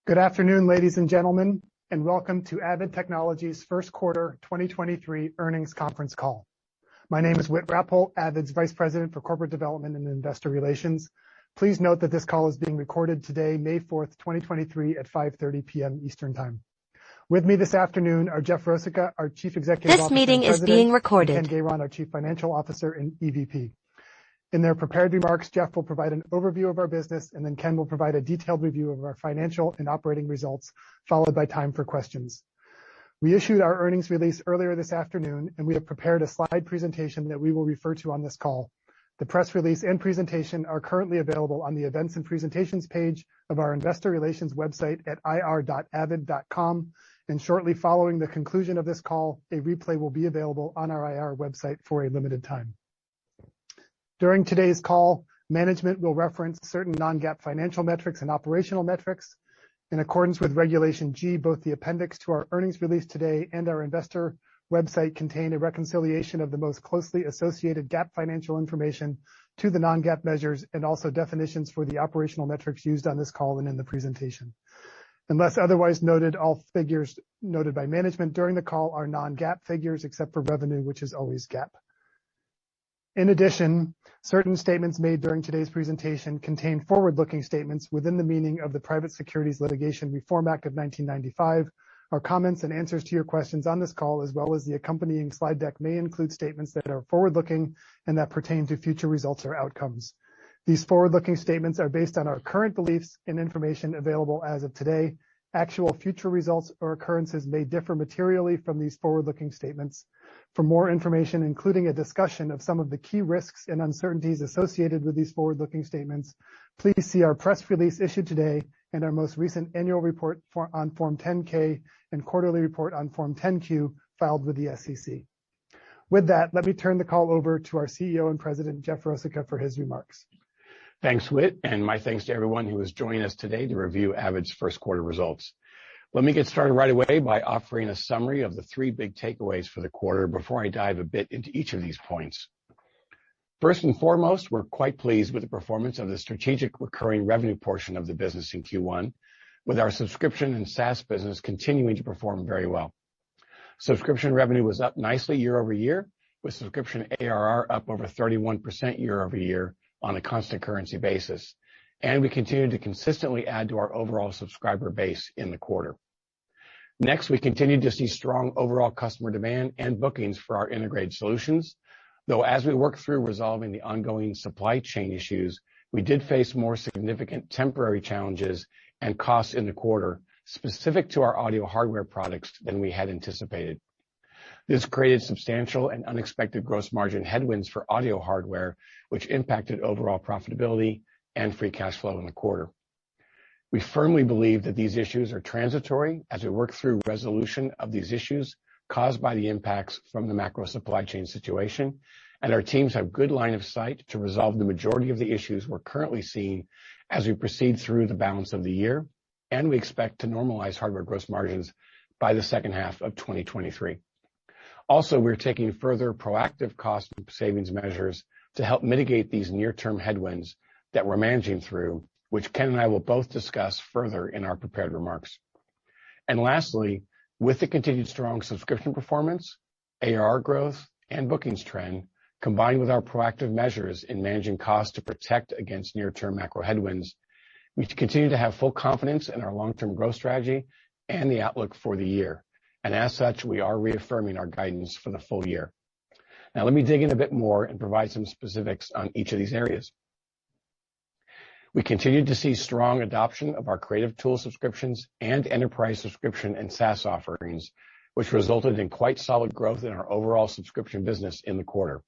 Good afternoon, ladies and gentlemen, and welcome to Avid Technology's first quarter 2023 earnings conference call. My name is Whit Rappole, Avid's Vice President for Corporate Development and Investor Relations. Please note that this call is being recorded today, May 4th, 2023 at 5:30 p.m. Eastern Time. With me this afternoon are Jeff Rosica, our Chief Executive Officer. This meeting is being recorded. And Ken Gayron, our Chief Financial Officer and EVP. In their prepared remarks, Jeff will provide an overview of our business, and then Ken will provide a detailed review of our financial and operating results, followed by time for questions. We issued our earnings release earlier this afternoon, and we have prepared a slide presentation that we will refer to on this call. The press release and presentation are currently available on the Events and Presentations page of our investor relations website at ir.avid.com, and shortly following the conclusion of this call, a replay will be available on our IR website for a limited time. During today's call, management will reference certain non-GAAP financial metrics and operational metrics. In accordance with Regulation G, both the appendix to our earnings release today and our investor website contain a reconciliation of the most closely associated GAAP financial information to the non-GAAP measures, and also definitions for the operational metrics used on this call and in the presentation. Unless otherwise noted, all figures noted by management during the call are non-GAAP figures, except for revenue, which is always GAAP. In addition, certain statements made during today's presentation contain forward-looking statements within the meaning of the Private Securities Litigation Reform Act of 1995. Our comments and answers to your questions on this call, as well as the accompanying slide deck, may include statements that are forward-looking and that pertain to future results or outcomes. These forward-looking statements are based on our current beliefs and information available as of today. Actual future results or occurrences may differ materially from these forward-looking statements. For more information, including a discussion of some of the key risks and uncertainties associated with these forward-looking statements, please see our press release issued today and our most recent annual report on Form 10-K and quarterly report on Form 10-Q filed with the SEC. With that, let me turn the call over to our CEO and President, Jeff Rosica, for his remarks. Thanks, Whit, and my thanks to everyone who is joining us today to review Avid's first quarter results. Let me get started right away by offering a summary of the three big takeaways for the quarter before I dive a bit into each of these points. First and foremost, we're quite pleased with the performance of the strategic recurring revenue portion of the business in Q1, with our subscription and SaaS business continuing to perform very well. Subscription revenue was up nicely year-over-year, with subscription ARR up over 31% year-over-year on a constant currency basis, and we continued to consistently add to our overall subscriber base in the quarter. Next, we continued to see strong overall customer demand and bookings for our integrated solutions, though as we work through resolving the ongoing supply chain issues, we did face more significant temporary challenges and costs in the quarter specific to our audio hardware products than we had anticipated. This created substantial and unexpected gross margin headwinds for audio hardware, which impacted overall profitability and free cash flow in the quarter. We firmly believe that these issues are transitory as we work through resolution of these issues caused by the impacts from the macro supply chain situation, and our teams have good line of sight to resolve the majority of the issues we're currently seeing as we proceed through the balance of the year, and we expect to normalize hardware gross margins by the second half of 2023. Also, we're taking further proactive cost savings measures to help mitigate these near-term headwinds that we're managing through, which Ken and I will both discuss further in our prepared remarks. And lastly, with the continued strong subscription performance, ARR growth, and bookings trend, combined with our proactive measures in managing costs to protect against near-term macro headwinds, we continue to have full confidence in our long-term growth strategy and the outlook for the year. And as such, we are reaffirming our guidance for the full year. Now, let me dig in a bit more and provide some specifics on each of these areas. We continued to see strong adoption of our creative tool subscriptions and enterprise subscription and SaaS offerings, which resulted in quite solid growth in our overall subscription business in the quarter.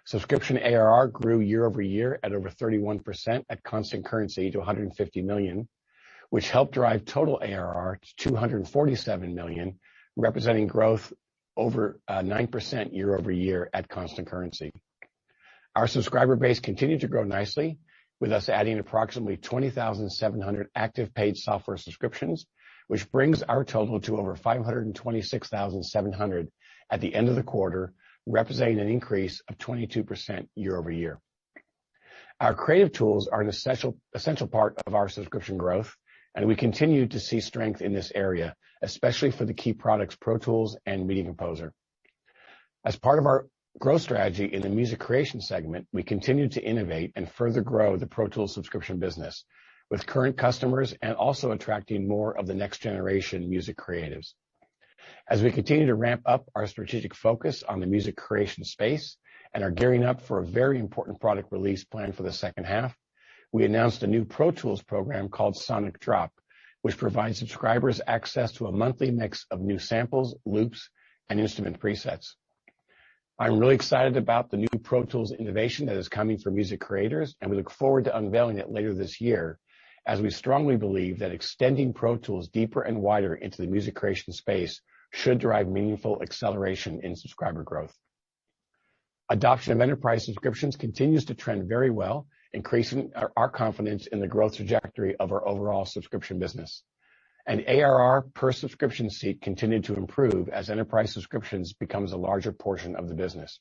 Subscription ARR grew year-over-year at over 31% at constant currency to $150 million, which helped drive total ARR to $247 million, representing growth over 9% year-over-year at constant currency. Our subscriber base continued to grow nicely, with us adding approximately 20,700 active paid software subscriptions, which brings our total to over 526,700 at the end of the quarter, representing an increase of 22% year-over-year. Our creative tools are an essential part of our subscription growth, and we continue to see strength in this area, especially for the key products Pro Tools and Media Composer. As part of our growth strategy in the music creation segment, we continue to innovate and further grow the Pro Tools subscription business with current customers and also attracting more of the next generation music creatives. As we continue to ramp up our strategic focus on the music creation space and are gearing up for a very important product release planned for the second half, we announced a new Pro Tools program called Sonic Drop, which provides subscribers access to a monthly mix of new samples, loops, and instrument presets. I'm really excited about the new Pro Tools innovation that is coming for music creators, and we look forward to unveiling it later this year, as we strongly believe that extending Pro Tools deeper and wider into the music creation space should drive meaningful acceleration in subscriber growth. Adoption of enterprise subscriptions continues to trend very well, increasing our confidence in the growth trajectory of our overall subscription business. And ARR per subscription seat continued to improve as enterprise subscriptions becomes a larger portion of the business.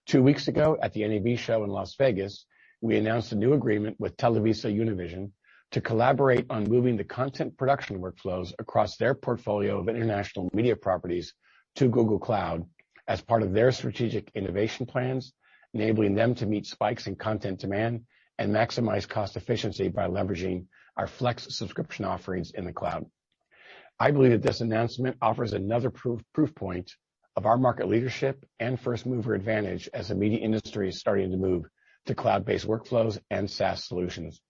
2 weeks ago at the NAB show in Las Vegas, we announced a new agreement with TelevisaUnivision to collaborate on moving the content production workflows across their portfolio of international media properties to Google Cloud as part of their strategic innovation plans, enabling them to meet spikes in content demand and maximize cost efficiency by leveraging our Flex subscription offerings in the cloud. I believe that this announcement offers another proof point of our market leadership and first mover advantage as the media industry is starting to move to cloud-based workflows and SaaS solutions.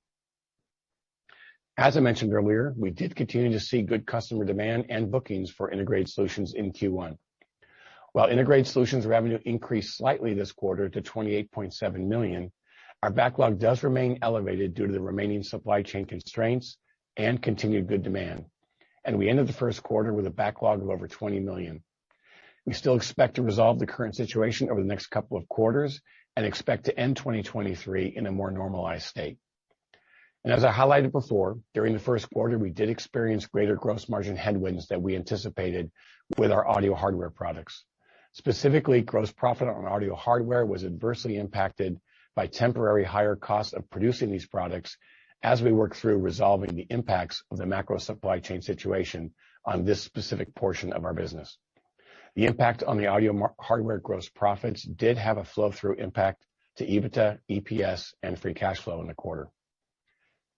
As I mentioned earlier, we did continue to see good customer demand and bookings for integrated solutions in Q1. While integrated solutions revenue increased slightly this quarter to $28.7 million, our backlog does remain elevated due to the remaining supply chain constraints and continued good demand. And we ended the first quarter with a backlog of over $20 million. We still expect to resolve the current situation over the next couple of quarters and expect to end 2023 in a more normalized state. And as I highlighted before, during the first quarter, we did experience greater gross margin headwinds than we anticipated with our audio hardware products. Specifically, gross profit on audio hardware was adversely impacted by temporary higher costs of producing these products as we work through resolving the impacts of the macro supply chain situation on this specific portion of our business. The impact on the audio hardware gross profits did have a flow-through impact to EBITDA, EPS, and free cash flow in the quarter.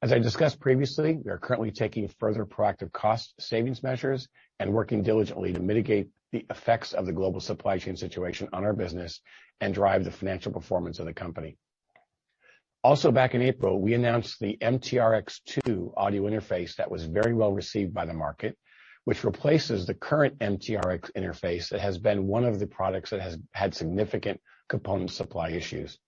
As I discussed previously, we are currently taking further proactive cost savings measures and working diligently to mitigate the effects of the global supply chain situation on our business and drive the financial performance of the company. Also back in April, we announced the MTRX2 audio interface that was very well received by the market, which replaces the current MTRX interface that has been one of the products that has had significant component supply issues.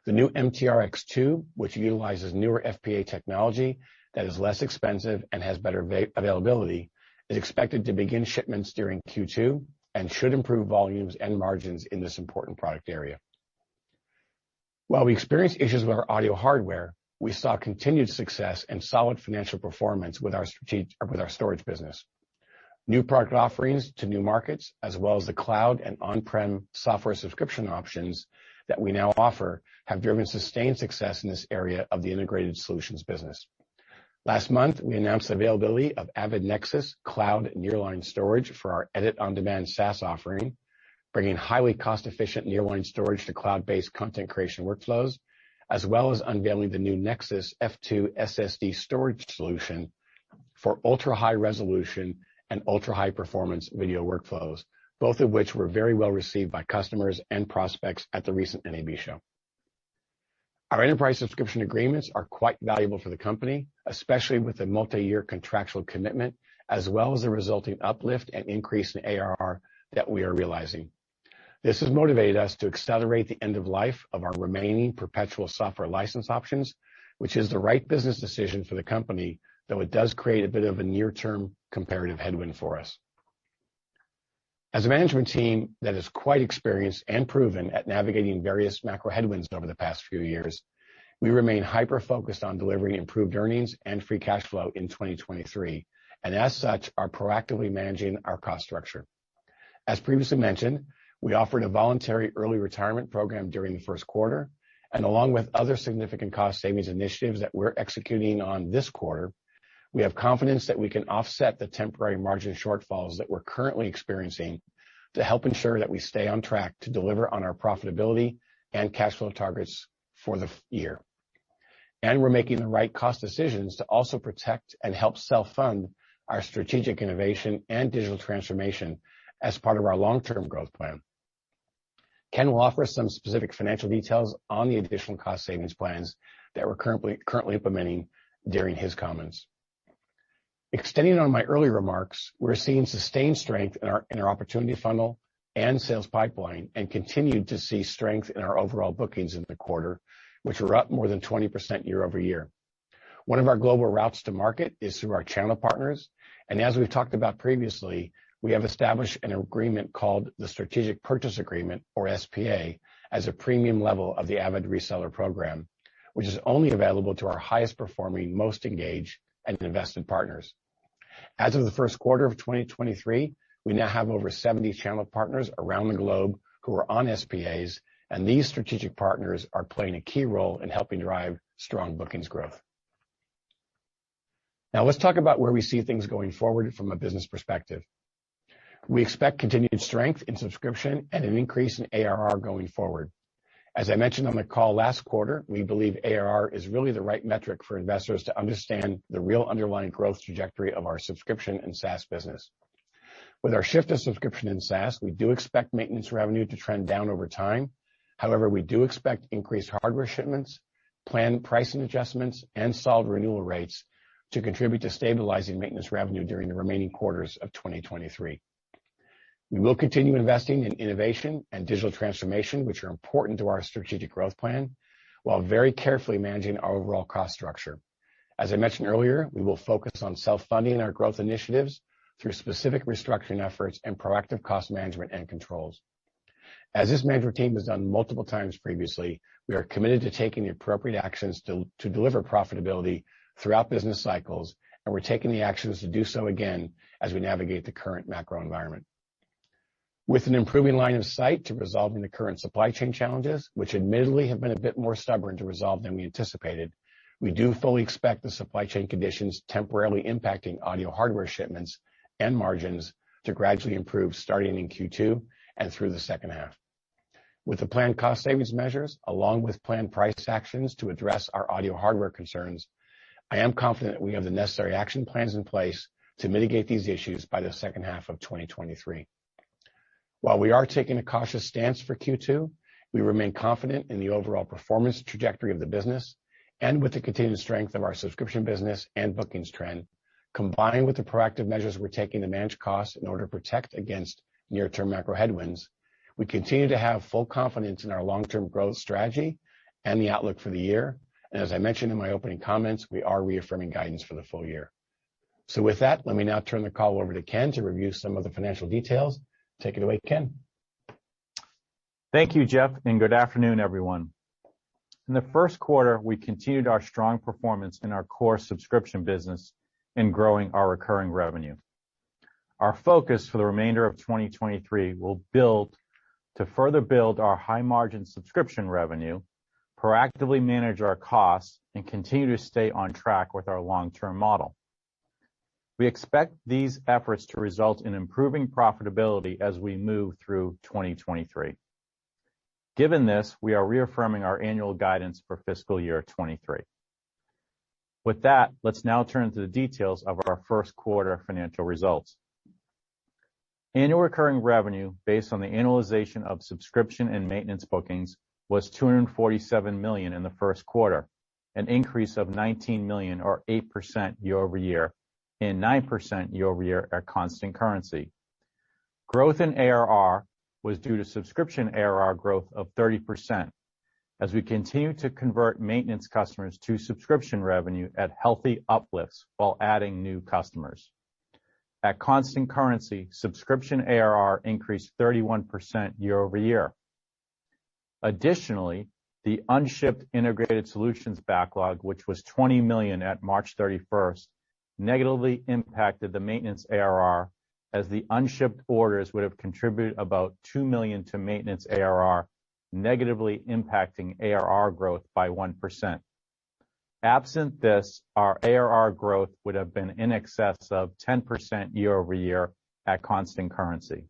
The new MTRX2, which utilizes newer FPA technology that is less expensive and has better availability, is expected to begin shipments during Q2 and should improve volumes and margins in this important product area. While we experienced issues with our audio hardware, we saw continued success and solid financial performance with our storage business. New product offerings to new markets, as well as the cloud and on-prem software subscription options that we now offer, have driven sustained success in this area of the integrated solutions business. Last month, we announced the availability of Avid Nexus Cloud Nearline Storage for our Edit On Demand SaaS offering, bringing highly cost-efficient nearline storage to cloud-based content creation workflows, as well as unveiling the new Nexus F2 SSD storage solution for ultra-high resolution and ultra-high performance video workflows, both of which were very well received by customers and prospects at the recent NAB show. Our enterprise subscription agreements are quite valuable for the company, especially with the multi-year contractual commitment, as well as the resulting uplift and increase in ARR that we are realizing. This has motivated us to accelerate the end of life of our remaining perpetual software license options, which is the right business decision for the company, though it does create a bit of a near-term comparative headwind for us. As a management team that is quite experienced and proven at navigating various macro headwinds over the past few years, we remain hyper-focused on delivering improved earnings and free cash flow in 2023, and as such, are proactively managing our cost structure. As previously mentioned, we offered a voluntary early retirement program during the first quarter, and along with other significant cost savings initiatives that we're executing on this quarter, We have confidence that we can offset the temporary margin shortfalls that we're currently experiencing to help ensure that we stay on track to deliver on our profitability and cash flow targets for the year. And we're making the right cost decisions to also protect and help self-fund our strategic innovation and digital transformation as part of our long-term growth plan. Ken will offer some specific financial details on the additional cost savings plans that we're currently implementing during his comments. Extending on my earlier remarks, we're seeing sustained strength in our opportunity funnel and sales pipeline, and continued to see strength in our overall bookings in the quarter, which were up more than 20% year over year. One of our global routes to market is through our channel partners, and as we've talked about previously, we have established an agreement called the Strategic Purchase Agreement, or SPA, as a premium level of the Avid reseller program, which is only available to our highest performing, most engaged, and invested partners. As of the first quarter of 2023, we now have over 70 channel partners around the globe who are on SPAs, and these strategic partners are playing a key role in helping drive strong bookings growth. Now let's talk about where we see things going forward from a business perspective. We expect continued strength in subscription and an increase in ARR going forward. As I mentioned on the call last quarter, we believe ARR is really the right metric for investors to understand the real underlying growth trajectory of our subscription and SaaS business. With our shift to subscription and SaaS, we do expect maintenance revenue to trend down over time. However, we do expect increased hardware shipments, planned pricing adjustments, and solid renewal rates to contribute to stabilizing maintenance revenue during the remaining quarters of 2023. We will continue investing in innovation and digital transformation, which are important to our strategic growth plan, while very carefully managing our overall cost structure. As I mentioned earlier, we will focus on self-funding our growth initiatives through specific restructuring efforts and proactive cost management and controls. As this management team has done multiple times previously, we are committed to taking the appropriate actions to deliver profitability throughout business cycles, and we're taking the actions to do so again as we navigate the current macro environment. With an improving line of sight to resolving the current supply chain challenges, which admittedly have been a bit more stubborn to resolve than we anticipated, we do fully expect the supply chain conditions temporarily impacting audio hardware shipments and margins to gradually improve starting in Q2 and through the second half. With the planned cost savings measures, along with planned price actions to address our audio hardware concerns, I am confident that we have the necessary action plans in place to mitigate these issues by the second half of 2023. While we are taking a cautious stance for Q2, we remain confident in the overall performance trajectory of the business, and with the continued strength of our subscription business and bookings trend, combined with the proactive measures we're taking to manage costs in order to protect against near-term macro headwinds, we continue to have full confidence in our long-term growth strategy and the outlook for the year. And as I mentioned in my opening comments, we are reaffirming guidance for the full year. So with that, let me now turn the call over to Ken to review some of the financial details. Take it away, Ken. Thank you, Jeff, and good afternoon, everyone. In the first quarter, we continued our strong performance in our core subscription business in growing our recurring revenue. Our focus for the remainder of 2023 will further build our high-margin subscription revenue, proactively manage our costs, and continue to stay on track with our long-term model. We expect these efforts to result in improving profitability as we move through 2023. Given this, we are reaffirming our annual guidance for fiscal year 23. With that, let's now turn to the details of our first quarter financial results. Annual recurring revenue, based on the annualization of subscription and maintenance bookings, was $247 million in the first quarter, an increase of $19 million or 8% year-over-year, and 9% year-over-year at constant currency. Growth in ARR was due to subscription ARR growth of 30%, as we continue to convert maintenance customers to subscription revenue at healthy uplifts while adding new customers. At constant currency, subscription ARR increased 31% year-over-year. Additionally, the unshipped integrated solutions backlog, which was $20 million at March 31st, negatively impacted the maintenance ARR, as the unshipped orders would have contributed about $2 million to maintenance ARR, negatively impacting ARR growth by 1%. Absent this, our ARR growth would have been in excess of 10% year-over-year at constant currency.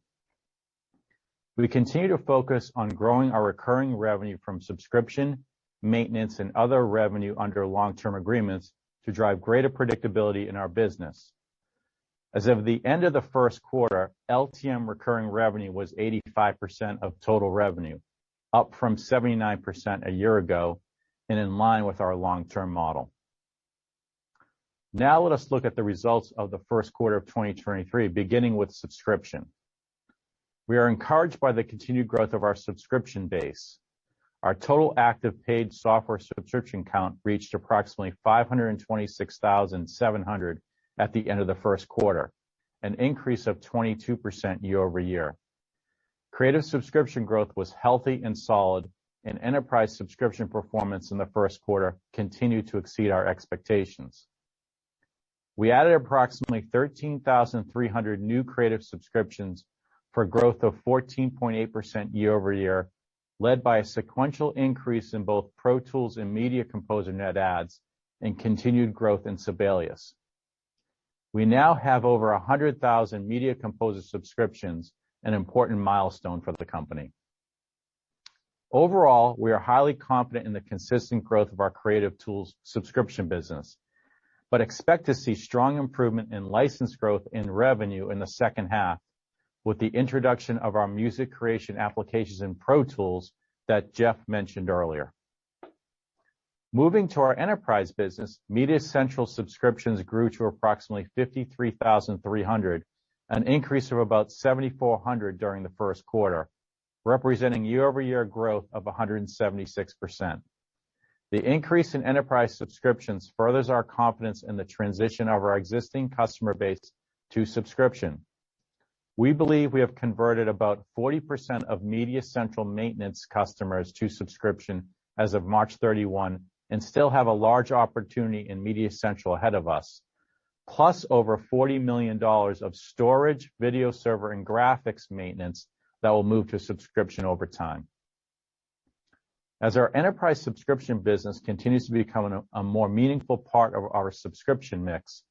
We continue to focus on growing our recurring revenue from subscription, maintenance, and other revenue under long-term agreements to drive greater predictability in our business. As of the end of the first quarter, LTM recurring revenue was 85% of total revenue, up from 79% a year ago and in line with our long-term model. Now let us look at the results of the first quarter of 2023, beginning with subscription. We are encouraged by the continued growth of our subscription base. Our total active paid software subscription count reached approximately 526,700 at the end of the first quarter, an increase of 22% year-over-year. Creative subscription growth was healthy and solid, and enterprise subscription performance in the first quarter continued to exceed our expectations. We added approximately 13,300 new creative subscriptions for growth of 14.8% year-over-year, led by a sequential increase in both Pro Tools and Media Composer net adds and continued growth in Sibelius. We now have over 100,000 Media Composer subscriptions, an important milestone for the company. Overall, we are highly confident in the consistent growth of our creative tools subscription business, but expect to see strong improvement in license growth in revenue in the second half with the introduction of our music creation applications in Pro Tools that Jeff mentioned earlier. Moving to our enterprise business, Media Central subscriptions grew to approximately 53,300, an increase of about 7,400 during the first quarter, representing year-over-year growth of 176%. The increase in enterprise subscriptions furthers our confidence in the transition of our existing customer base to subscription. We believe we have converted about 40% of Media Central maintenance customers to subscription as of March 31 and still have a large opportunity in Media Central ahead of us, plus over $40 million of storage, video server, and graphics maintenance that will move to subscription over time. As our enterprise subscription business continues to become a more meaningful part of our subscription mix,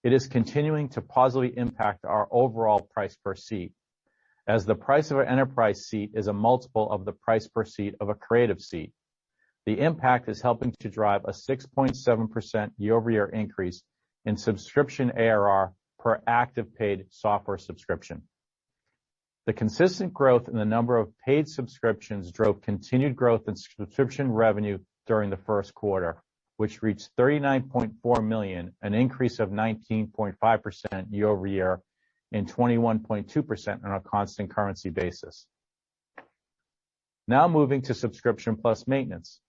it is continuing to positively impact our overall price per seat, as the price of an enterprise seat is a multiple of the price per seat of a creative seat. The impact is helping to drive a 6.7% year-over-year increase in subscription ARR per active paid software subscription. The consistent growth in the number of paid subscriptions drove continued growth in subscription revenue during the first quarter, which reached $39.4 million, an increase of 19.5% year-over-year and 21.2% on a constant currency basis. Now moving to subscription plus maintenance.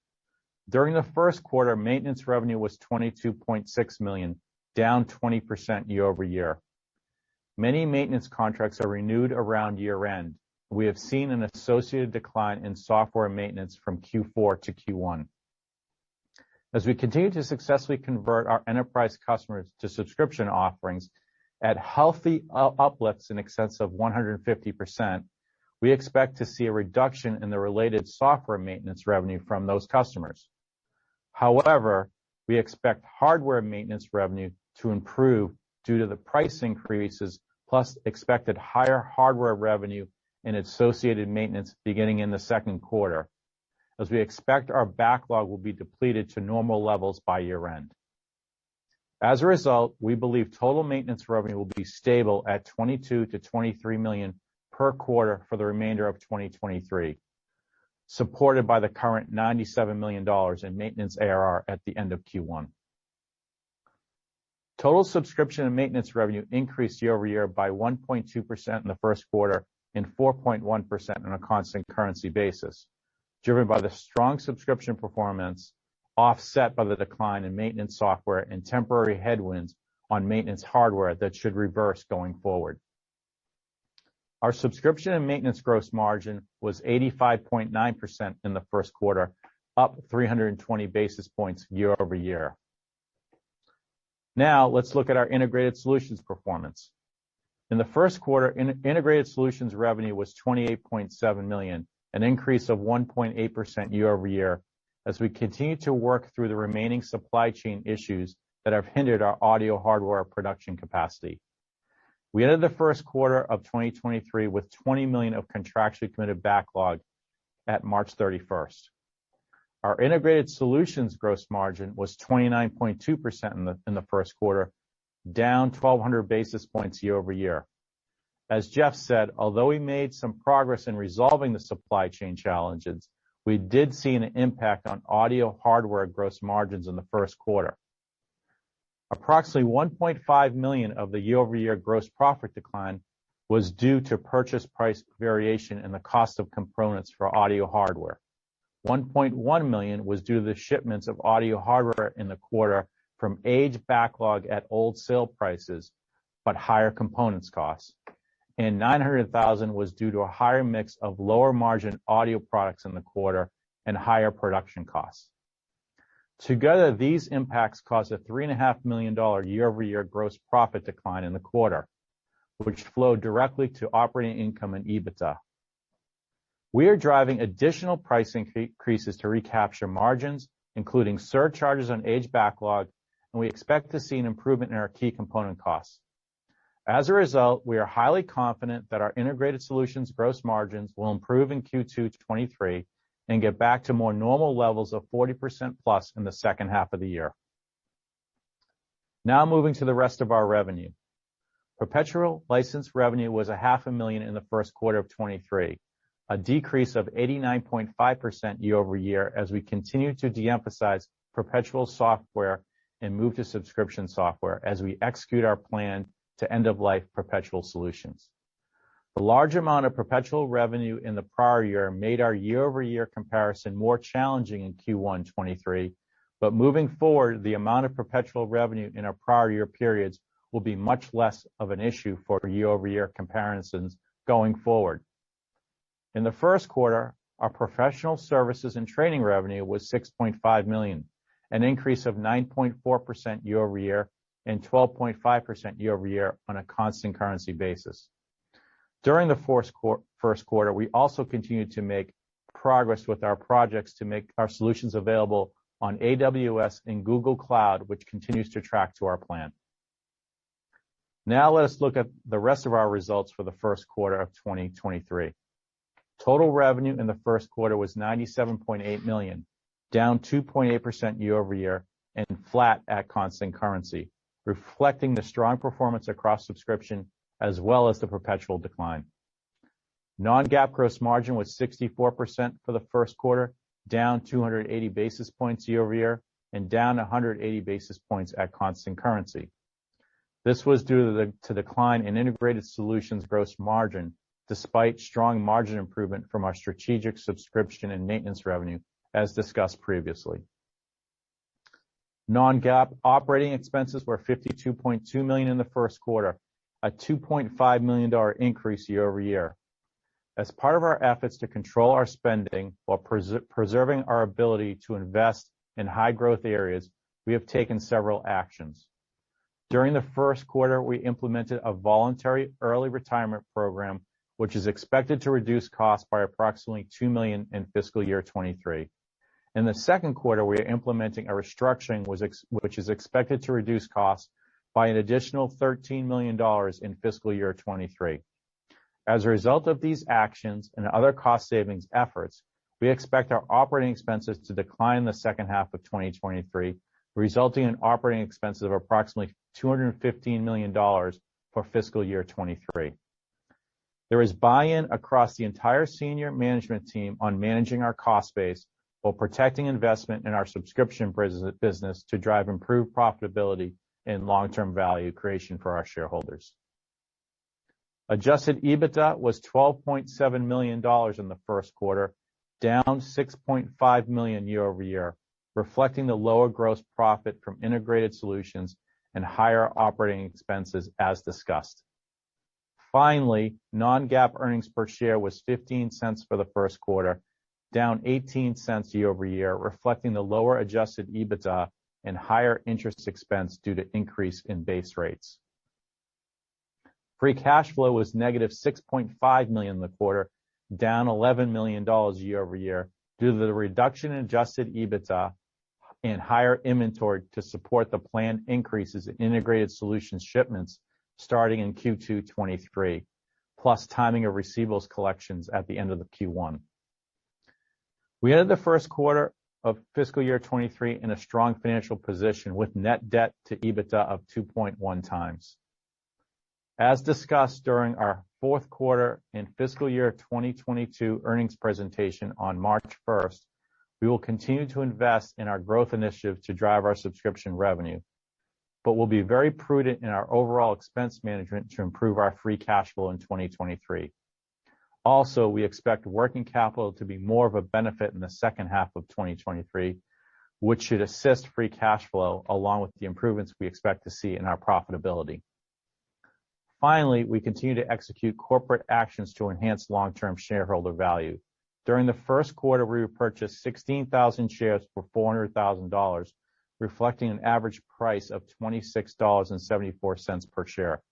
During the first quarter, maintenance revenue was $22.6 million, down 20% year-over-year. Many maintenance contracts are renewed around year-end. We have seen an associated decline in software maintenance from Q4 to Q1. As we continue to successfully convert our enterprise customers to subscription offerings at healthy uplifts in excess of 150%, we expect to see a reduction in the related software maintenance revenue from those customers. However, we expect hardware maintenance revenue to improve due to the price increases, plus expected higher hardware revenue and associated maintenance beginning in the second quarter, as we expect our backlog will be depleted to normal levels by year-end. As a result, we believe total maintenance revenue will be stable at $22 million-$23 million per quarter for the remainder of 2023, supported by the current $97 million in maintenance ARR at the end of Q1. Total subscription and maintenance revenue increased year-over-year by 1.2% in the first quarter and 4.1% on a constant currency basis, driven by the strong subscription performance, offset by the decline in maintenance software and temporary headwinds on maintenance hardware that should reverse going forward. Our subscription and maintenance gross margin was 85.9% in the first quarter, up 320 basis points year-over-year. Now let's look at our integrated solutions performance. In the first quarter, integrated solutions revenue was $28.7 million, an increase of 1.8% year-over-year, as we continue to work through the remaining supply chain issues that have hindered our audio hardware production capacity. We ended the first quarter of 2023 with $20 million of contractually committed backlog at March 31st. Our integrated solutions gross margin was 29.2% in the first quarter, down 1,200 basis points year-over-year. As Jeff said, although we made some progress in resolving the supply chain challenges, we did see an impact on audio hardware gross margins in the first quarter. Approximately $1.5 million of the year-over-year gross profit decline was due to purchase price variation in the cost of components for audio hardware. $1.1 million was due to the shipments of audio hardware in the quarter from aged backlog at old sale prices, but higher components costs. And $900,000 was due to a higher mix of lower margin audio products in the quarter and higher production costs. Together, these impacts caused a $3.5 million year-over-year gross profit decline in the quarter, which flowed directly to operating income and EBITDA. We are driving additional price increases to recapture margins, including surcharges on aged backlog, and we expect to see an improvement in our key component costs. As a result, we are highly confident that our integrated solutions gross margins will improve in Q2 2023 and get back to more normal levels of 40% plus in the second half of the year. Now moving to the rest of our revenue. Perpetual license revenue was $500,000 in the first quarter of 2023, a decrease of 89.5% year-over-year as we continue to de-emphasize perpetual software and move to subscription software as we execute our plan to end-of-life perpetual solutions. The large amount of perpetual revenue in the prior year made our year-over-year comparison more challenging in Q1 2023, but moving forward, the amount of perpetual revenue in our prior year periods will be much less of an issue for year-over-year comparisons going forward. In the first quarter, our professional services and training revenue was $6.5 million, an increase of 9.4% year-over-year and 12.5% year-over-year on a constant currency basis. During the first quarter, we also continued to make progress with our projects to make our solutions available on AWS and Google Cloud, which continues to track to our plan. Now let us look at the rest of our results for the first quarter of 2023. Total revenue in the first quarter was $97.8 million, down 2.8% year-over-year and flat at constant currency, reflecting the strong performance across subscription as well as the perpetual decline. Non-GAAP gross margin was 64% for the first quarter, down 280 basis points year-over-year and down 180 basis points at constant currency. This was due to the decline in integrated solutions gross margin, despite strong margin improvement from our strategic subscription and maintenance revenue, as discussed previously. Non-GAAP operating expenses were $52.2 million in the first quarter, a $2.5 million increase year-over-year. As part of our efforts to control our spending while preserving our ability to invest in high growth areas, we have taken several actions. During the first quarter, we implemented a voluntary early retirement program, which is expected to reduce costs by approximately $2 million in fiscal year 2023. In the second quarter, we are implementing a restructuring which is expected to reduce costs by an additional $13 million in fiscal year 2023. As a result of these actions and other cost savings efforts, we expect our operating expenses to decline in the second half of 2023, resulting in operating expenses of approximately $215 million for fiscal year 2023. There is buy-in across the entire senior management team on managing our cost base while protecting investment in our subscription business to drive improved profitability and long-term value creation for our shareholders. Adjusted EBITDA was $12.7 million in the first quarter, down $6.5 million year-over-year, reflecting the lower gross profit from integrated solutions and higher operating expenses as discussed. Finally, non-GAAP earnings per share was 15 cents for the first quarter, down 18 cents year-over-year, reflecting the lower adjusted EBITDA and higher interest expense due to increase in base rates. Free cash flow was negative $6.5 million in the quarter, down $11 million year-over-year due to the reduction in adjusted EBITDA and higher inventory to support the planned increases in integrated solutions shipments starting in Q2 '23, plus timing of receivables collections at the end of the Q1. We ended the first quarter of fiscal year 23 in a strong financial position with net debt to EBITDA of 2.1 times. As discussed during our fourth quarter and fiscal year 2022 earnings presentation on March 1st, we will continue to invest in our growth initiatives to drive our subscription revenue, but we'll be very prudent in our overall expense management to improve our free cash flow in 2023. Also, we expect working capital to be more of a benefit in the second half of 2023, which should assist free cash flow along with the improvements we expect to see in our profitability. Finally, we continue to execute corporate actions to enhance long-term shareholder value. During the first quarter, we repurchased 16,000 shares for $400,000, reflecting an average price of $26.74 per share,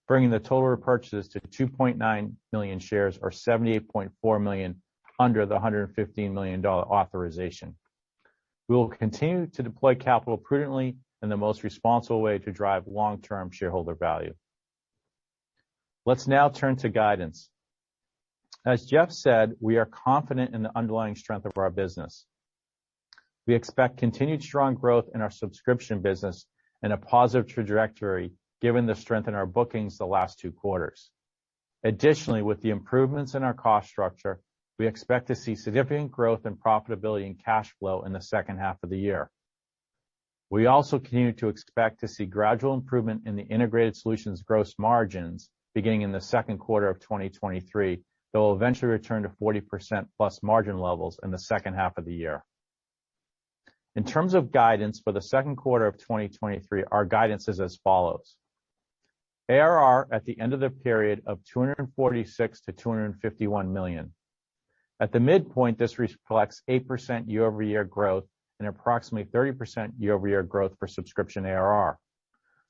bringing the total repurchases to 2.9 million shares or $78.4 million under the $115 million authorization. We will continue to deploy capital prudently in the most responsible way to drive long-term shareholder value. Let's now turn to guidance. As Jeff said, we are confident in the underlying strength of our business. We expect continued strong growth in our subscription business and a positive trajectory given the strength in our bookings the last 2 quarters. Additionally, with the improvements in our cost structure, we expect to see significant growth in profitability and cash flow in the second half of the year. We also continue to expect to see gradual improvement in the integrated solutions gross margins beginning in the second quarter of 2023, that will eventually return to 40% plus margin levels in the second half of the year. In terms of guidance for the second quarter of 2023, our guidance is as follows. ARR at the end of the period of $246 to $251 million. At the midpoint, this reflects 8% year-over-year growth and approximately 30% year-over-year growth for subscription ARR.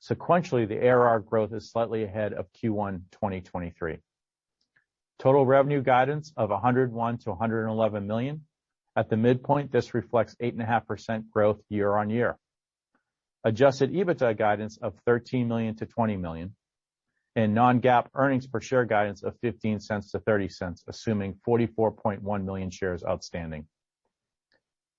Sequentially, the ARR growth is slightly ahead of Q1 2023. Total revenue guidance of $101 to $111 million. At the midpoint, this reflects 8.5% growth year-on-year. Adjusted EBITDA guidance of $13 million to $20 million, and non-GAAP earnings per share guidance of 15 cents to 30 cents, assuming 44.1 million shares outstanding.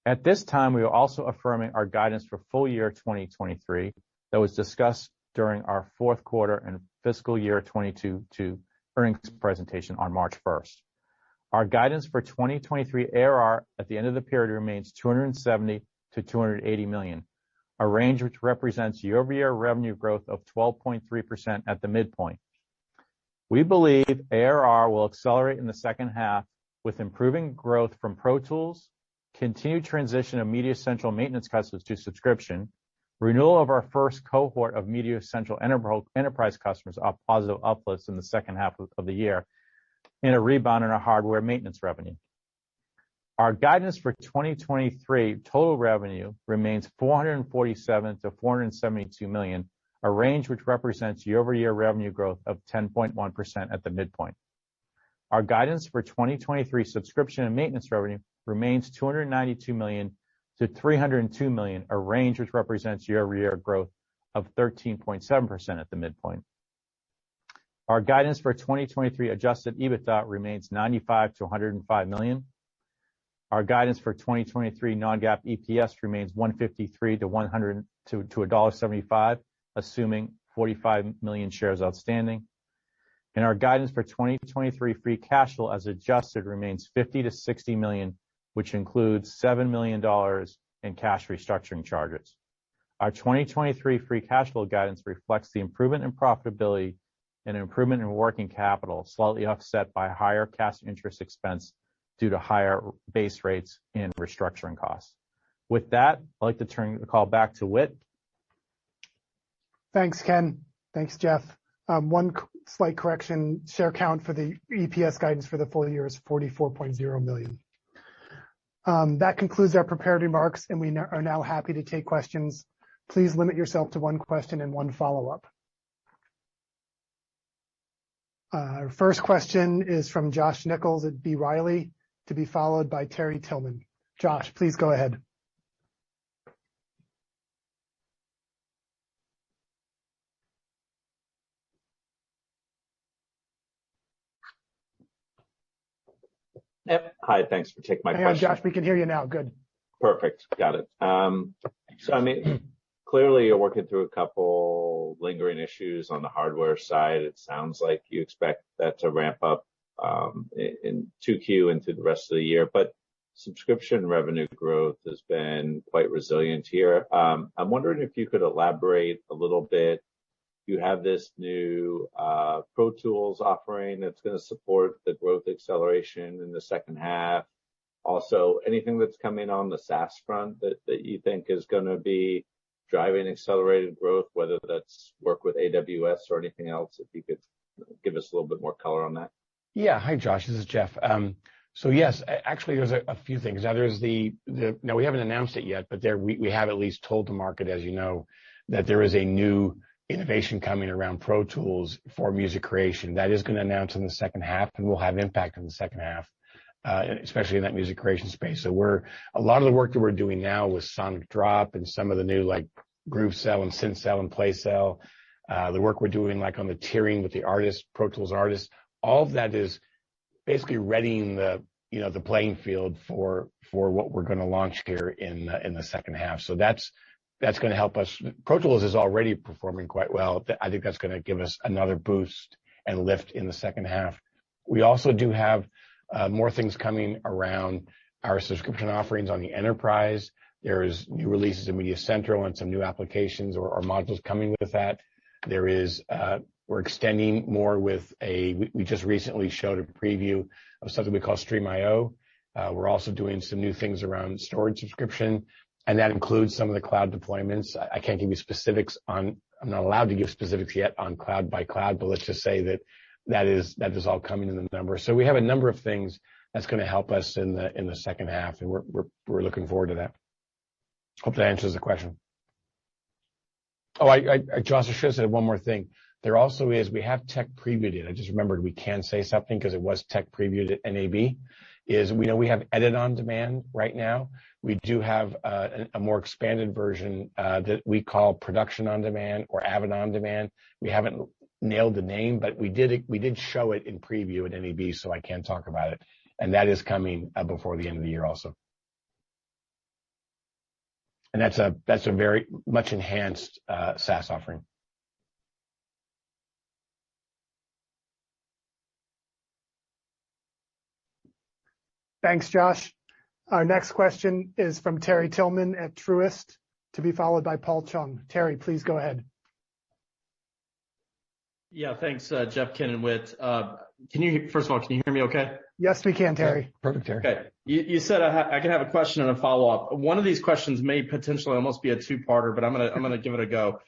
At this time, we are also affirming our guidance for full year 2023 that was discussed during our fourth quarter and fiscal year 22 earnings presentation on March 1st. Our guidance for 2023 ARR at the end of the period remains $270 to $280 million, a range which represents year-over-year revenue growth of 12.3% at the midpoint. We believe ARR will accelerate in the second half with improving growth from Pro Tools, continued transition of MediaCentral maintenance customers to subscription, renewal of our first cohort of MediaCentral enterprise customers are positive uplifts in the second half of the year, and a rebound in our hardware maintenance revenue. Our guidance for 2023 total revenue remains $447 to $472 million, a range which represents year-over-year revenue growth of 10.1% at the midpoint. Our guidance for 2023 subscription and maintenance revenue remains $292 million to $302 million, a range which represents year-over-year growth of 13.7% at the midpoint. Our guidance for 2023 adjusted EBITDA remains $95 to $105 million. Our guidance for 2023 non-GAAP EPS remains $1.53 to $1.75, assuming 45 million shares outstanding. And our guidance for 2023 free cash flow as adjusted remains $50 to $60 million, which includes $7 million in cash restructuring charges. Our 2023 free cash flow guidance reflects the improvement in profitability and improvement in working capital, slightly offset by higher cash interest expense due to higher base rates and restructuring costs. With that, I'd like to turn the call back to Whit. Thanks, Ken. Thanks, Jeff. One slight correction, share count for the EPS guidance for the full year is 44.0 million. That concludes our prepared remarks, and we are now happy to take questions. Please limit yourself to one question and one follow-up. Our first question is from Josh Nichols at B. Riley. to be followed by Terry Tillman. Josh, please go ahead. Yep. Hi, thanks for taking my question. Hang on, Josh, we can hear you now. Good. Perfect. Got it. Clearly you're working through a couple lingering issues on the hardware side. It sounds like you expect that to ramp up in 2Q into the rest of the year, but subscription revenue growth has been quite resilient here. I'm wondering if you could elaborate a little bit. You have this new Pro Tools offering that's going to support the growth acceleration in the second half. Also, anything that's coming on the SaaS front that you think is going to be driving accelerated growth, whether that's work with AWS or anything else, if you could give us a little bit more color on that. Yeah. Hi, Josh. This is Jeff. So yes, actually, there's a few things. Now, there's now we haven't announced it yet, but we have at least told the market, as you know, that there is a new innovation coming around Pro Tools for music creation. That is going to announce in the second half and will have impact in the second half, especially in that music creation space. So a lot of the work that we're doing now with Sonic Drop and some of the new like Groove Cell and Synth Cell and Play Cell, the work we're doing like on the tiering with the artists, Pro Tools artists, all of that is basically readying the playing field for what we're going to launch here in the second half. So that's going to help us. Pro Tools is already performing quite well. I think that's going to give us another boost and lift in the second half. We also do have more things coming around our subscription offerings on the enterprise. There's new releases of Media Central and some new applications or modules coming with that. We're extending more with we just recently showed a preview of something we call Stream.io. We're also doing some new things around storage subscription, and that includes some of the cloud deployments. I can't give you specifics I'm not allowed to give specifics yet on cloud by cloud, but let's just say that is all coming in the numbers. So we have a number of things that's going to help us in the second half, and we're looking forward to that. Hope that answers the question. Oh, Josh, I should have said one more thing. There also is, we have tech previewed it. I just remembered we can say something because it was tech previewed at NAB. We have edit on demand right now. We do have a more expanded version that we call production on demand or Avid on demand. We haven't nailed the name, but we did show it in preview at NAB, so I can talk about it. And that is coming before the end of the year also. And that's a very much enhanced SaaS offering. Thanks, Josh. Our next question is from Terry Tillman at Truist, to be followed by Paul Chung. Terry, please go ahead. Yeah, thanks, Jeff, Ken, and Whit. First of all, can you hear me okay? Yes, we can, Terry. Yeah, perfect, Terry. Okay. You said I can have a question and a follow-up. One of these questions may potentially almost be a two-parter, but I'm gonna give it a go.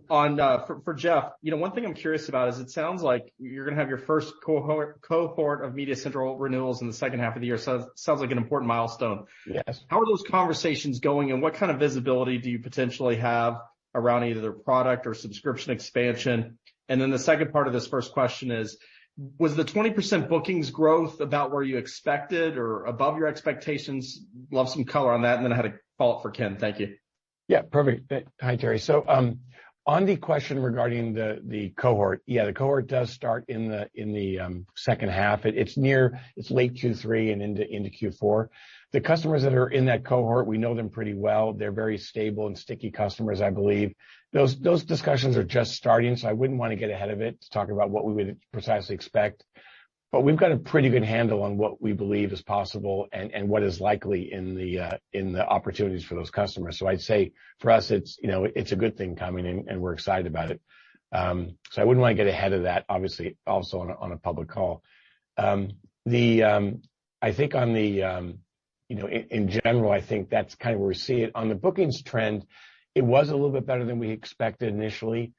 For Jeff, one thing I'm curious about is it sounds like you're going to have your first cohort of Media Central renewals in the second half of the year. So it sounds like an important milestone. Yes. How are those conversations going, and what kind of visibility do you potentially have around either their product or subscription expansion? And then the second part of this first question is, was the 20% bookings growth about where you expected or above your expectations? Love some color on that. And then I had a follow-up for Ken. Thank you. Yeah, perfect. Hi, Terry. So on the question regarding the cohort, yeah, the cohort does start in the second half. It's late Q3 and into Q4. The customers that are in that cohort, we know them pretty well. They're very stable and sticky customers, I believe. Those discussions are just starting, so I wouldn't want to get ahead of it to talk about what we would precisely expect. But we've got a pretty good handle on what we believe is possible and what is likely in the opportunities for those customers. So I'd say for us, it's a good thing coming, and we're excited about it. So I wouldn't want to get ahead of that, obviously, also on a public call. I think on the in general, I think that's kind of where we see it. On the bookings trend, it was a little bit better than we expected initially.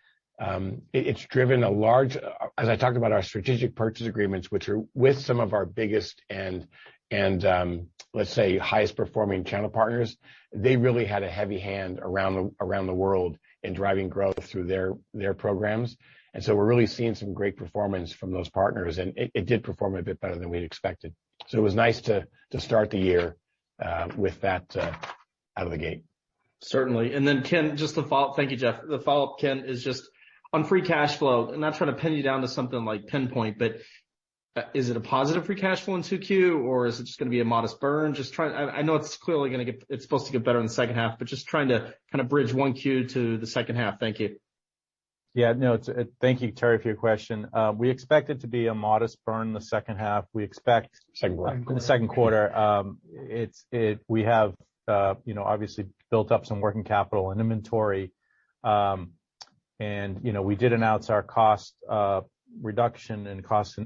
It's driven a large, as I talked about, our strategic purchase agreements, which are with some of our biggest and let's say highest performing channel partners. They really had a heavy hand around the world in driving growth through their programs. And so we're really seeing some great performance from those partners, and it did perform a bit better than we'd expected. So it was nice to start the year with that out of the gate. Certainly. And then Ken, just the follow-up. Thank you, Jeff. The follow-up, Ken, is just on free cash flow. I'm not trying to pin you down to something like pinpoint, but is it a positive free cash flow in 2Q, or is it just going to be a modest burn? I know it's clearly it's supposed to get better in the second half, but just trying to kind of bridge 1Q to the second half. Thank you. Yeah, no, thank you, Terry, for your question. We expect it to be a modest burn in the second half. We expect in the second quarter, we have, obviously built up some working capital and inventory. And, we did announce our cost reduction and cost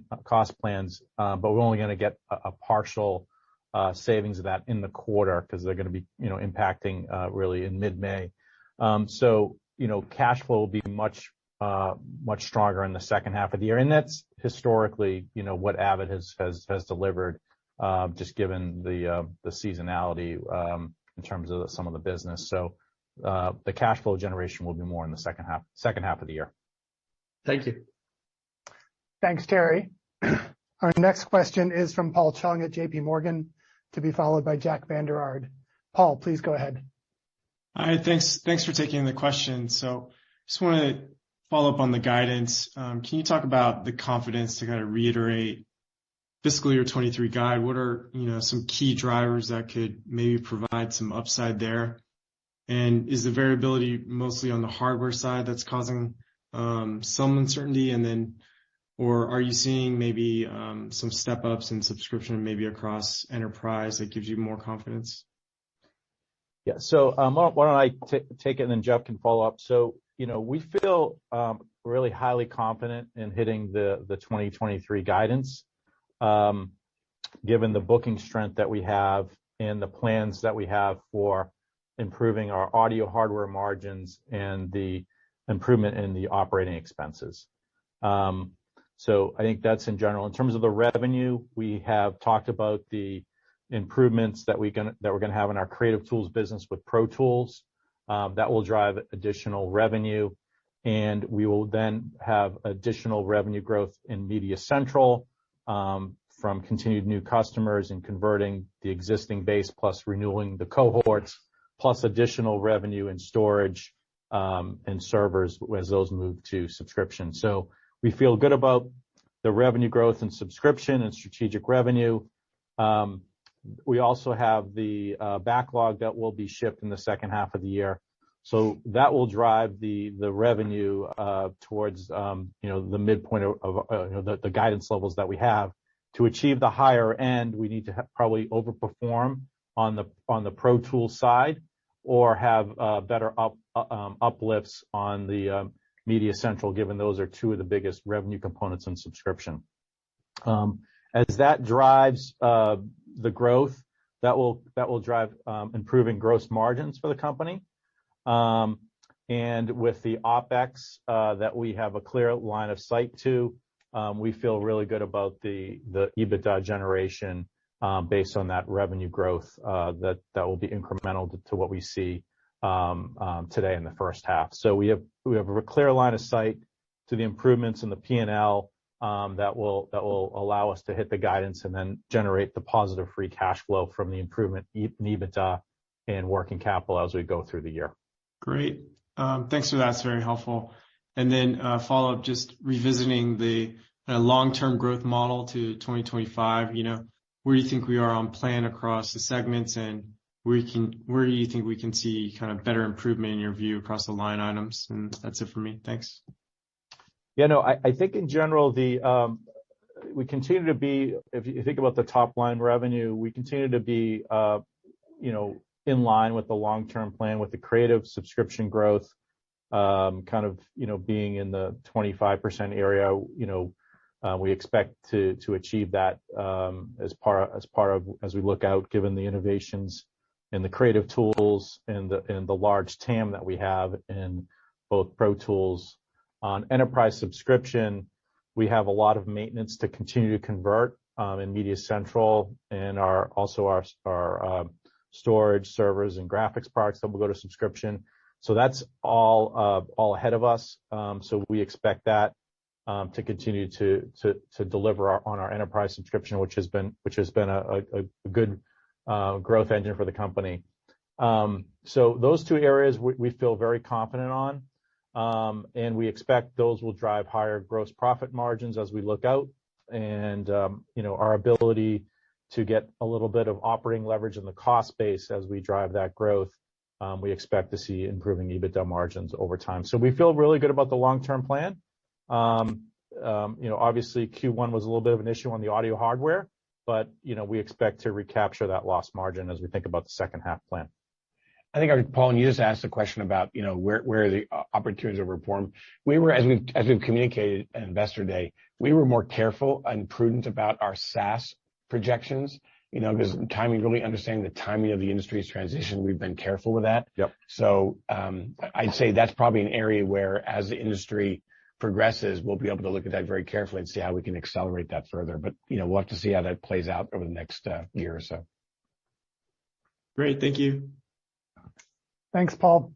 plans, but we're only going to get a partial savings of that in the quarter because they're going to be, impacting really in mid-May. So, cash flow will be much stronger in the second half of the year, and that's historically, what Avid has delivered, just given the seasonality in terms of some of the business. So the cash flow generation will be more in the second half of the year. Thank you. Thanks, Terry. Our next question is from Paul Chung at JP Morgan, to be followed by Jack Vander Aarde. Paul, please go ahead. Hi, thanks for taking the question. So just want to follow up on the guidance. Can you talk about the confidence to kind of reiterate fiscal year 23 guide? What are, some key drivers that could maybe provide some upside there? And is the variability mostly on the hardware side that's causing some uncertainty? And then, or are you seeing maybe some step ups in subscription, maybe across enterprise that gives you more confidence? Yeah. So why don't I take it and then Jeff can follow up. So, we feel really highly confident in hitting the 2023 guidance, given the booking strength that we have and the plans that we have for improving our audio hardware margins and the improvement in the operating expenses. So I think that's in general. In terms of the revenue, we have talked about the improvements that we're going to have in our creative tools business with Pro Tools. That will drive additional revenue, and we will then have additional revenue growth in Media Central from continued new customers and converting the existing base, plus renewing the cohorts, plus additional revenue in storage and servers as those move to subscription. So we feel good about the revenue growth and subscription and strategic revenue. We also have the backlog that will be shipped in the second half of the year. So that will drive the revenue towards the midpoint of the guidance levels that we have. To achieve the higher end, we need to probably overperform on the Pro Tools side, or have better uplifts on the Media Central, given those are two of the biggest revenue components in subscription. As that drives the growth, that will drive improving gross margins for the company. And with the OpEx that we have a clear line of sight to, we feel really good about the EBITDA generation based on that revenue growth that will be incremental to what we see today in the first half. So we have a clear line of sight to the improvements in the P&L that will allow us to hit the guidance and then generate the positive free cash flow from the improvement in EBITDA and working capital as we go through the year. Great. Thanks for that. It's very helpful. And then follow up, just revisiting the long-term growth model to 2025. Where do you think we are on plan across the segments, and where do you think we can see kind of better improvement in your view across the line items? And that's it for me. Thanks. Yeah, no, I think in general, we continue to be, if you think about the top line revenue, we continue to be, in line with the long-term plan with the creative subscription growth, kind of, being in the 25% area. We expect to achieve that as we look out, given the innovations in the creative tools and the large TAM that we have in both Pro Tools. On enterprise subscription, we have a lot of maintenance to continue to convert in Media Central, and also our storage servers and graphics products that will go to subscription. So that's all ahead of us. So we expect that to continue to deliver on our enterprise subscription, which has been a good growth engine for the company. So those two areas we feel very confident on, and we expect those will drive higher gross profit margins as we look out, and our ability to get a little bit of operating leverage in the cost base as we drive that growth. We expect to see improving EBITDA margins over time. So we feel really good about the long-term plan. Obviously Q1 was a little bit of an issue on the audio hardware, but we expect to recapture that lost margin as we think about the second half plan. I think, Paul, and you just asked a question about, where the opportunities of reform. We were, as we've communicated at Investor Day, we were more careful and prudent about our SaaS projections, because really understanding the timing of the industry's transition, we've been careful with that. Yep. So, I'd say that's probably an area where, as the industry progresses, we'll be able to look at that very carefully and see how we can accelerate that further. But, we'll have to see how that plays out over the next year or so. Great. Thank you. Thanks, Paul.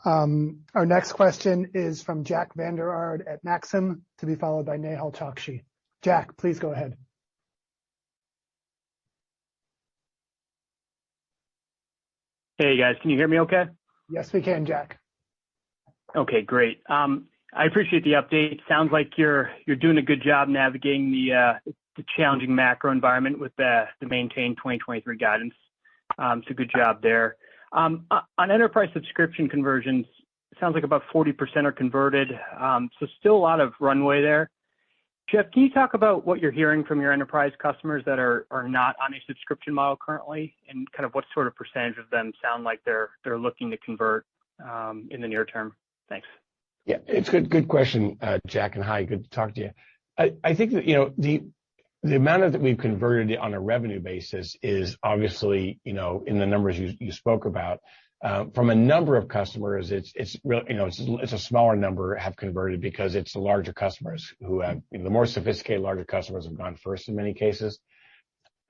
Our next question is from Jack Vander Aarde at Maxim, to be followed by Nehal Chokshi. Jack, please go ahead. Hey guys, can you hear me okay? Yes, we can, Jack. Okay, great. I appreciate the update. Sounds like you're doing a good job navigating the challenging macro environment with the maintained 2023 guidance. So good job there. On enterprise subscription conversions, it sounds like about 40% are converted. So still a lot of runway there. Jeff, can you talk about what you're hearing from your enterprise customers that are not on a subscription model currently, and kind of what sort of percentage of them sound like they're looking to convert in the near term? Thanks. Yeah, it's good question, Jack, and hi, good to talk to you. I think that the amount that we've converted on a revenue basis is obviously in the numbers you spoke about. From a number of customers, it's real, it's a smaller number have converted because it's the larger customers who have, the more sophisticated larger customers have gone first in many cases.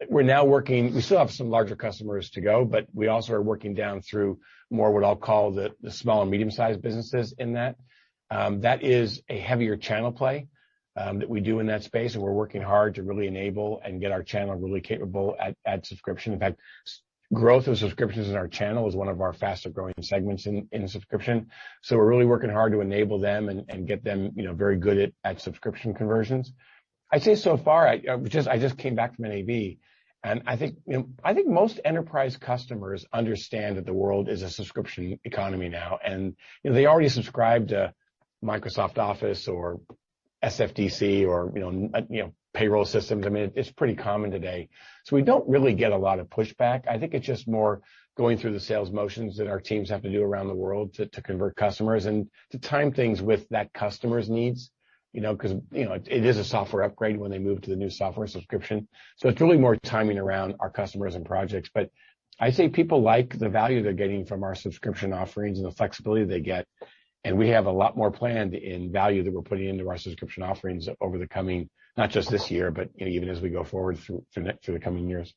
We're now we still have some larger customers to go, but we also are working down through more what I'll call the small and medium-sized businesses in that. That is a heavier channel play that we do in that space, and we're working hard to really enable and get our channel really capable at subscription. In fact, growth of subscriptions in our channel is one of our faster growing segments in subscription. So we're really working hard to enable them and get them, very good at subscription conversions. I'd say so far, I just came back from NAB, and I think most enterprise customers understand that the world is a subscription economy now, and they already subscribe to Microsoft Office or SFDC or payroll systems. I mean, it's pretty common today. So we don't really get a lot of pushback. I think it's just more going through the sales motions that our teams have to do around the world to convert customers and to time things with that customer's needs, because, it is a software upgrade when they move to the new software subscription. So it's really more timing around our customers and projects. But I say people like the value they're getting from our subscription offerings and the flexibility they get. And we have a lot more planned in value that we're putting into our subscription offerings over the coming, not just this year, but even as we go forward through the coming years.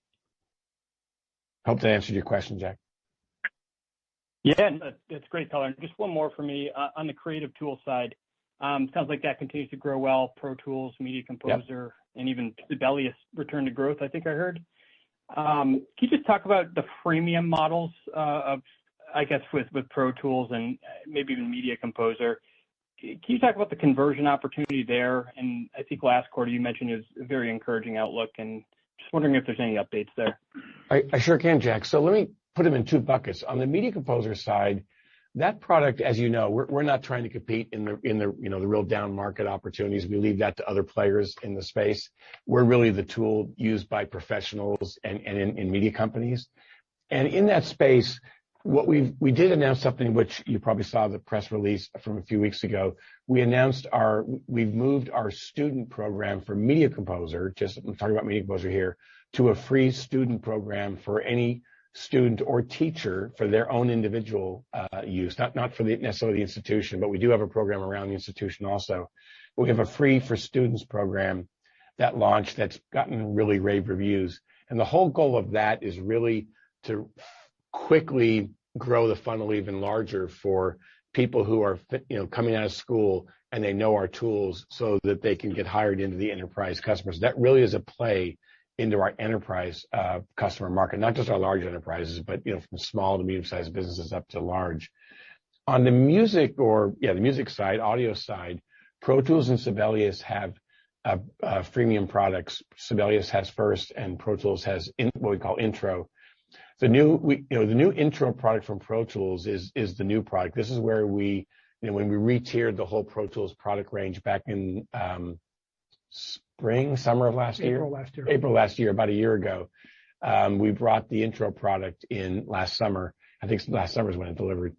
Hope that answered your question, Jack. Yeah, that's great color. Just one more for me on the creative tool side. Sounds like that continues to grow well. Pro Tools, Media Composer, and even Sibelius return to growth, I think I heard. Can you just talk about the freemium models of, I guess, with Pro Tools and maybe even Media Composer? Can you talk about the conversion opportunity there? And I think last quarter you mentioned it was a very encouraging outlook, and just wondering if there's any updates there. I sure can, Jack. So let me put them in two buckets. On the Media Composer side, that product, as you know, we're not trying to compete in the real down market opportunities. We leave that to other players in the space. We're really the tool used by professionals and in media companies. And in that space, we did announce something which you probably saw the press release from a few weeks ago. We've moved our student program for Media Composer, I'm talking about Media Composer here, to a free student program for any student or teacher for their own individual use, not for necessarily the institution, but we do have a program around the institution also. But we have a free for students program that launched that's gotten really rave reviews. And the whole goal of that is really to quickly grow the funnel even larger for people who are coming out of school and they know our tools so that they can get hired into the enterprise customers. That really is a play into our enterprise customer market, not just our large enterprises, but from small to medium-sized businesses up to large. On the music the music side, audio side, Pro Tools and Sibelius have freemium products. Sibelius has First, and Pro Tools has what we call Intro. The new Intro product from Pro Tools is the new product. This is where when we re-tiered the whole Pro Tools product range back in summer of last year. April last year, about a year ago. We brought the Intro product in last summer. I think last summer is when it delivered.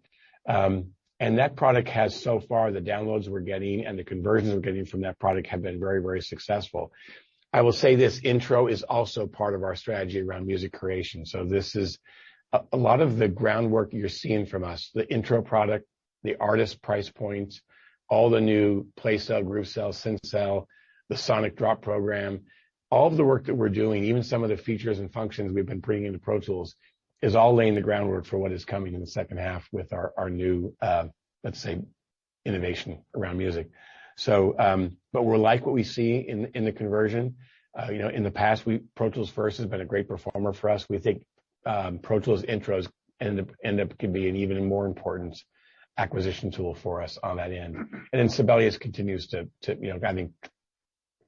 And that product has so far, the downloads we're getting and the conversions we're getting from that product have been very, very successful. I will say this, Intro is also part of our strategy around music creation. So this is a lot of the groundwork you're seeing from us, the Intro product, the artist price points, all the new PlayCell, GrooveCell, SynthCell, the Sonic Drop program, all of the work that we're doing, even some of the features and functions we've been bringing into Pro Tools, is all laying the groundwork for what is coming in the second half with our new, let's say, innovation around music. So, but we're like what we see in the conversion. In the past, Pro Tools First has been a great performer for us. We think Pro Tools Intros end up could be an even more important acquisition tool for us on that end. And then Sibelius continues to I think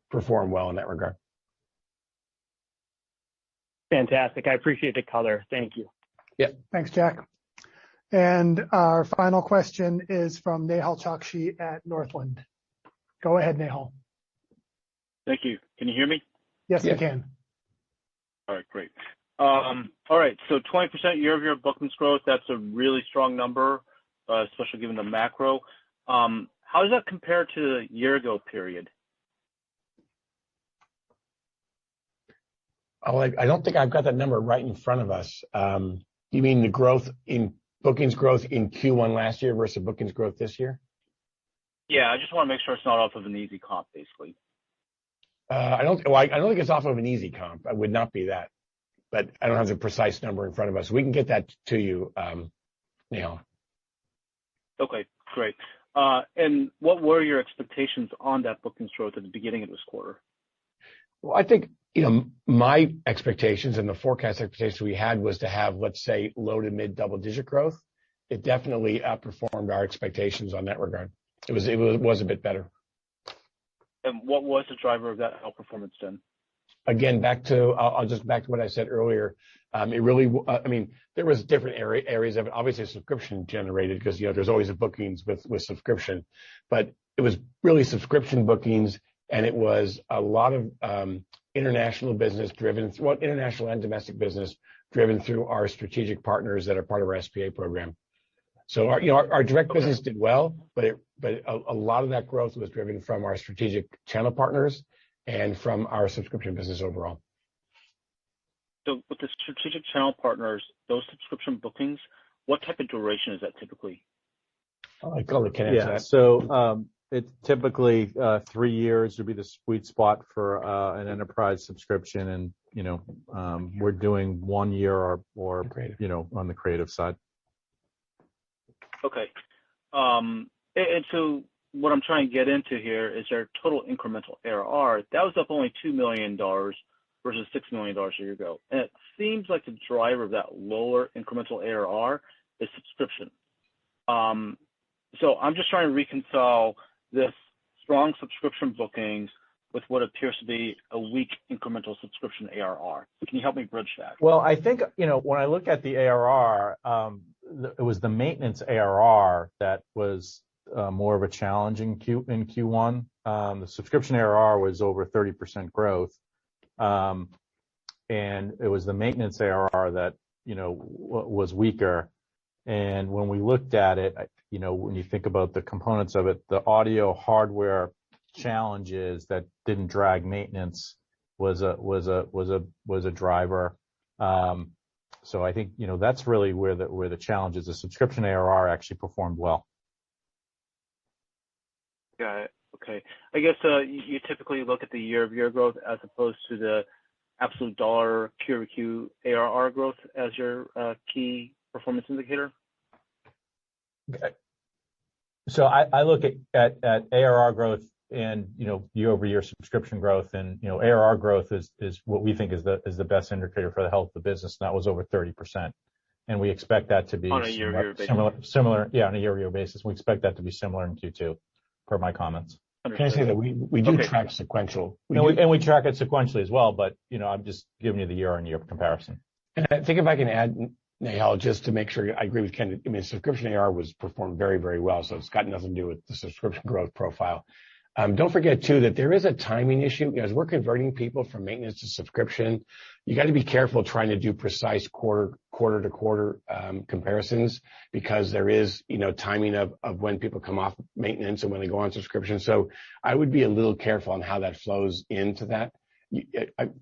perform well in that regard. Fantastic. I appreciate the color. Thank you. Yeah. Thanks, Jack. And our final question is from Nehal Chokshi at Northland. Go ahead, Nehal. Thank you. Can you hear me? Yes, we can. All right, great. All right, so 20% year-over-year bookings growth, that's a really strong number, especially given the macro. How does that compare to the year-ago period? Oh, I don't think I've got that number right in front of us. You mean the growth in bookings growth in Q1 last year versus bookings growth this year? Yeah, I just want to make sure it's not off of an easy comp, basically. I don't think it's off of an easy comp. It would not be that, but I don't have the precise number in front of us. We can get that to you, Nehal. Okay, great. And what were your expectations on that bookings growth at the beginning of this quarter? Well, I think, my expectations and the forecast expectations we had was to have, let's say, low to mid double-digit growth. It definitely outperformed our expectations on that regard. It was a bit better. And what was the driver of that outperformance then? Again, I'll just back to what I said earlier. It really, there was different areas of it. Obviously, subscription generated because there's always a bookings with subscription, but it was really subscription bookings, and it was a lot of international business driven, international and domestic business driven through our strategic partners that are part of our SPA program. So our direct business did well, but a lot of that growth was driven from our strategic channel partners and from our subscription business overall. So with the strategic channel partners, those subscription bookings, what type of duration is that typically? I call it Ken. Yeah. So it's typically 3 years would be the sweet spot for an enterprise subscription, and we're doing 1 year or on the creative side. Okay. And so what I'm trying to get into here is their total incremental ARR. That was up only $2 million versus $6 million a year ago. And it seems like the driver of that lower incremental ARR is subscription. So I'm just trying to reconcile this strong subscription bookings with what appears to be a weak incremental subscription ARR. Can you help me bridge that? Well, I think, when I look at the ARR, it was the maintenance ARR that was more of a challenge in Q1. The subscription ARR was over 30% growth. And it was the maintenance ARR that, was weaker. And when we looked at it, when you think about the components of it, the audio hardware challenges that didn't drag maintenance was a driver. So I think, that's really where the challenge is. The subscription ARR actually performed well. Got it. Okay. I guess you typically look at the year-over-year growth as opposed to the absolute dollar Q-over-Q ARR growth as your key performance indicator? So I look at ARR growth and, year-over-year subscription growth, and, ARR growth is what we think is the best indicator for the health of the business, and that was over 30%. And we expect that to be on a year-over-year basis. Similar, on a year-over-year basis. We expect that to be similar in Q2, per my comments. Can I say that we do track sequential? We track it sequentially as well, but, I'm just giving you the year-on-year comparison. And I think if I can add, Nehal, just to make sure I agree with Ken, subscription ARR was performed very, very well, so it's got nothing to do with the subscription growth profile. Don't forget, too, that there is a timing issue. As we're converting people from maintenance to subscription, you got to be careful trying to do precise quarter-to-quarter comparisons, because there is, timing of when people come off maintenance and when they go on subscription. So I would be a little careful on how that flows into that.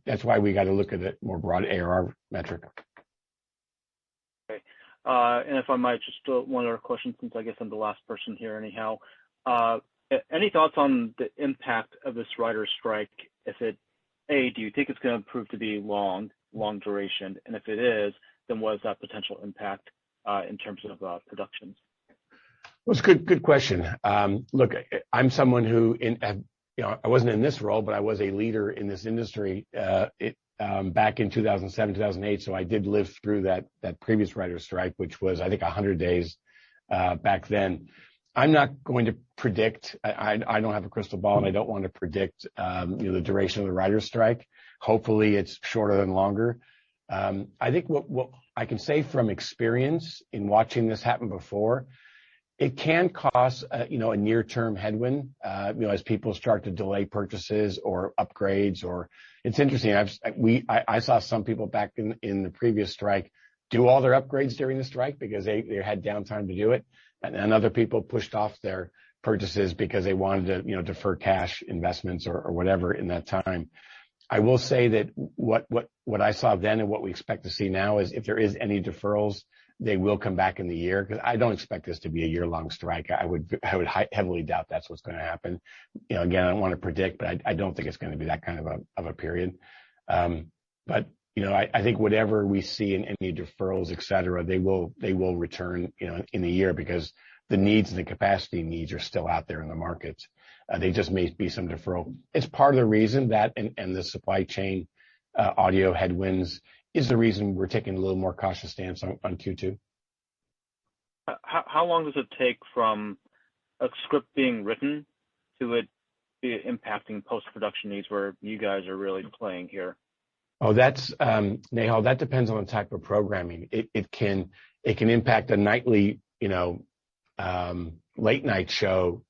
That's why we got to look at a more broad ARR metric. Okay. And if I might, just one other question, since I guess I'm the last person here anyhow. Any thoughts on the impact of this writer's strike? Do you think it's going to prove to be long duration? And if it is, then what is that potential impact in terms of productions? Well, it's a good question. Look, I'm someone who, I wasn't in this role, but I was a leader in this industry back in 2007, 2008. So I did live through that previous writer's strike, which was, I think, 100 days back then. I'm not going to predict. I don't have a crystal ball, and I don't want to predict, the duration of the writer's strike. Hopefully, it's shorter than longer. I think what I can say from experience in watching this happen before, it can cause a near-term headwind, as people start to delay purchases or upgrades. Or it's interesting. I saw some people back in the previous strike do all their upgrades during the strike because they had downtime to do it. And other people pushed off their purchases because they wanted to, defer cash investments or whatever in that time. I will say that what I saw then and what we expect to see now is if there is any deferrals, they will come back in the year, because I don't expect this to be a year-long strike. I would heavily doubt that's what's going to happen. Again, I don't want to predict, but I don't think it's going to be that kind of a period. But I think whatever we see in any deferrals, et cetera, they will return, in the year, because the needs and the capacity needs are still out there in the market. They just may be some deferral. It's part of the reason that, and the supply chain audio headwinds is the reason we're taking a little more cautious stance on Q2. How long does it take from a script being written to it be impacting post-production needs where you guys are really playing here? Oh, that's Nehal, that depends on the type of programming. It can impact a nightly, late night show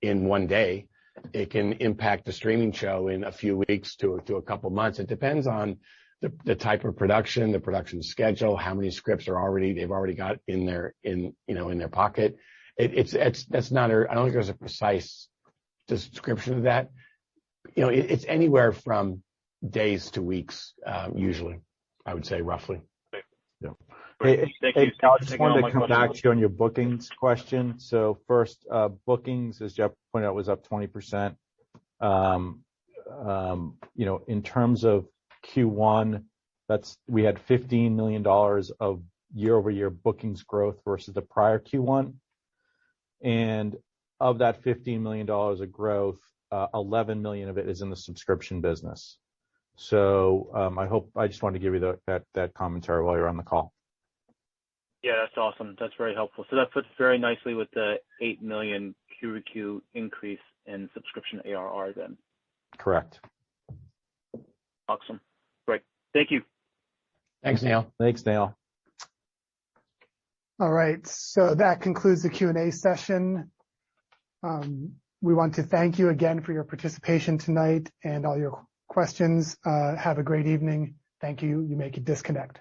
in one day. It can impact a streaming show in a few weeks to a couple months. It depends on the type of production, the production schedule, how many scripts they've already got in their pocket. That's not I don't think there's a precise description of that. It's anywhere from days to weeks, usually, I would say, roughly. Yeah. Hey, thank you. I just wanted to come back to you on your bookings question. So first, bookings, as Jeff pointed out, was up 20%. In terms of Q1, we had $15 million of year-over-year bookings growth versus the prior Q1. And of that $15 million of growth, 11 million of it is in the subscription business. So I just wanted to give you that commentary while you're on the call. Yeah, that's awesome. That's very helpful. So that fits very nicely with the 8 million Q2 increase in subscription ARR then. Correct. Awesome. Great. Thank you. Thanks, Neil. Thanks, Neil. All right. So that concludes the Q&A session. We want to thank you again for your participation tonight and all your questions. Have a great evening. Thank you. You may disconnect.